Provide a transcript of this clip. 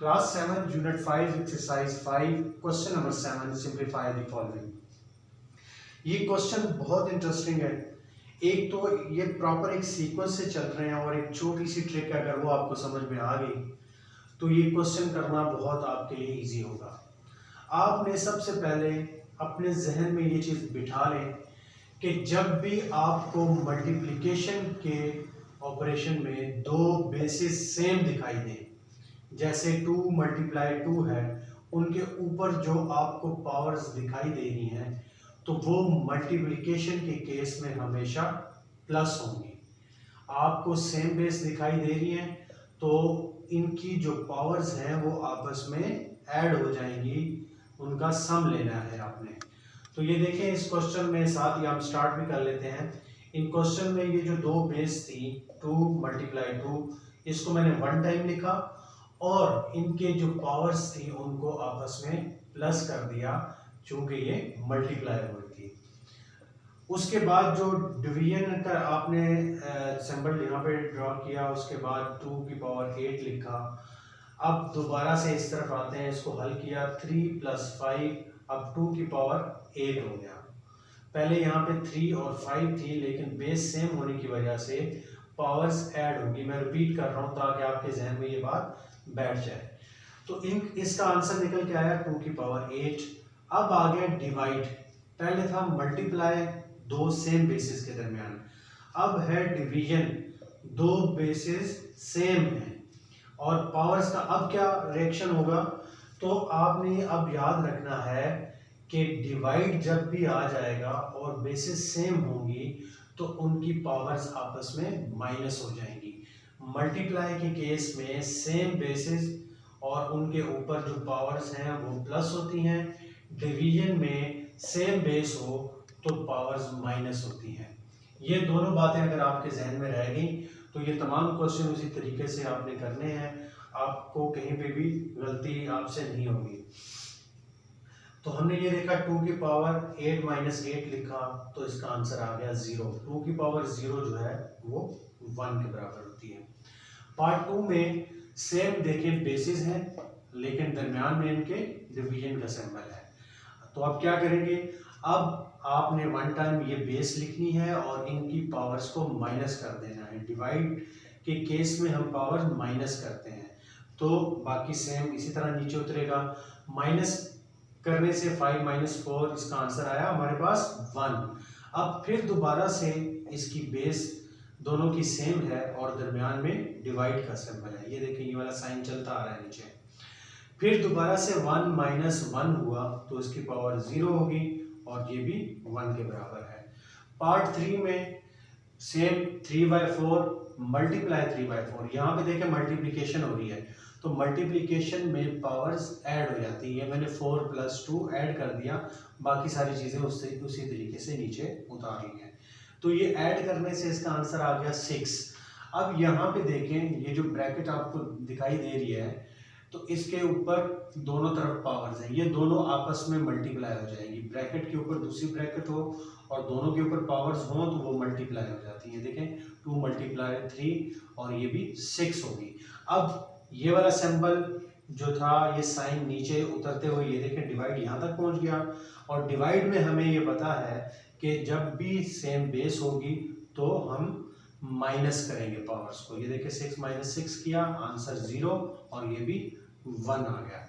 Class 7 unit 5 exercise 5 question number 7 simplify the following. ये question बहुत interesting है। एक तो ये प्रॉपर एक सीक्वेंस से चल रहे हैं और एक छोटी सी ट्रिक अगर वो आपको समझ में आ गई तो ये क्वेश्चन करना बहुत आपके लिए इजी होगा। आपने सबसे पहले अपने जहन में ये चीज़ बिठा लें कि जब भी आपको मल्टीप्लिकेशन के ऑपरेशन में दो बेसिस सेम दिखाई दें, जैसे 2 मल्टीप्लाई 2 है, उनके ऊपर जो आपको पावर्स दिखाई दे रही हैं तो वो मल्टीप्लिकेशन के केस में हमेशा प्लस होंगी। आपको सेम बेस दिखाई दे रही हैं तो इनकी जो पावर्स हैं वो आपस में ऐड हो जाएंगी, उनका सम लेना है आपने। तो ये देखें इस क्वेश्चन में, साथ ही हम स्टार्ट भी कर लेते हैं। इन क्वेश्चन में ये जो दो बेस थी 2 मल्टीप्लाई 2, इसको मैंने 1 टाइम लिखा और इनके जो पावर्स थी उनको आपस में प्लस कर दिया चूंकि ये मल्टीप्लाई हो रही थी। उसके बाद जो डिवीजन का आपने सिंबल यहाँ पे ड्रॉ किया, उसके बाद 2 की पावर 8 लिखा। अब दोबारा से इस तरफ आते हैं, इसको हल किया 3 + 5, अब 2 की पावर 8 हो गया। पहले यहाँ पे 3 और 5 थी लेकिन बेस सेम होने की वजह से पावर्स ऐड होगी। मैं रिपीट कर रहा हूँ ताकि आपके जहन में ये बात बैठ जाए। तो इसका आंसर निकल के आया 2 की पावर 8। अब आ गया डिवाइड। पहले था मल्टीप्लाई, दो सेम बेसिस के दरमियान। अब है डिवीजन, दो बेसिस सेम है और पावर्स का अब क्या रिएक्शन होगा। तो आपने अब याद रखना है कि डिवाइड जब भी आ जाएगा और बेसिस सेम होंगी तो उनकी पावर्स आपस में माइनस हो जाएंगी। मल्टीप्लाई के केस में सेम बेसिस और उनके ऊपर जो पावर्स हैं वो प्लस होती हैं। डिवीजन में सेम बेस हो तो पावर्स माइनस होती हैं। ये दोनों बातें अगर आपके जहन में रह गई तो ये तमाम क्वेश्चन उसी तरीके से आपने करने हैं, आपको कहीं पे भी गलती आपसे नहीं होगी। तो हमने ये देखा 2 की पावर 8 - 8 लिखा तो इसका आंसर आ गया 0। 2 की पावर 0 जो है वो 1 के बराबर होती है। पार्ट 2 में सेम देखें बेसिस हैं लेकिन दरमियान में इनके डिवीजन का सिंबल है। तो अब क्या करेंगे, अब आपने 1 टाइम ये बेस लिखनी है और इनकी पावर्स को माइनस कर देना है। डिवाइड के केस में हम पावर माइनस करते हैं तो बाकी सेम इसी तरह नीचे उतरेगा। माइनस करने से 5 - 4, इसका आंसर आया हमारे पास 1। अब फिर दोबारा से इसकी बेस दोनों की सेम है और दरमियान में डिवाइड का सिंबल है। ये देखिए ये वाला साइन चलता आ रहा है नीचे। फिर दोबारा से 1 - 1 हुआ तो इसकी पावर 0 होगी और ये भी 1 के बराबर है। पार्ट 3 में सेम 3/4 मल्टीप्लाई 3/4। यहाँ पे देखें मल्टीप्लिकेशन हो रही है तो मल्टीप्लिकेशन में पावर्स ऐड हो जाती है। मैंने 4 + 2 ऐड कर दिया, बाकी सारी चीज़ें उसी तरीके से नीचे उतारी हैं। तो ये ऐड करने से इसका आंसर आ गया 6। अब यहाँ पे देखें ये जो ब्रैकेट आपको दिखाई दे रही है तो इसके ऊपर दोनों तरफ पावर्स हैं, ये दोनों आपस में मल्टीप्लाई हो जाएंगी। ब्रैकेट के ऊपर दूसरी ब्रैकेट हो और दोनों के ऊपर पावर्स हों तो वो मल्टीप्लाई हो जाती हैं। देखें 2 × 3 और ये भी 6 होगी। अब ये वाला सिंबल जो था ये साइन नीचे उतरते हुए ये देखें डिवाइड यहाँ तक पहुँच गया और डिवाइड में हमें ये पता है कि जब भी सेम बेस होगी तो हम माइनस करेंगे पावर्स को। ये देखिए 6 - 6 किया, आंसर 0 और ये भी 1 आ गया।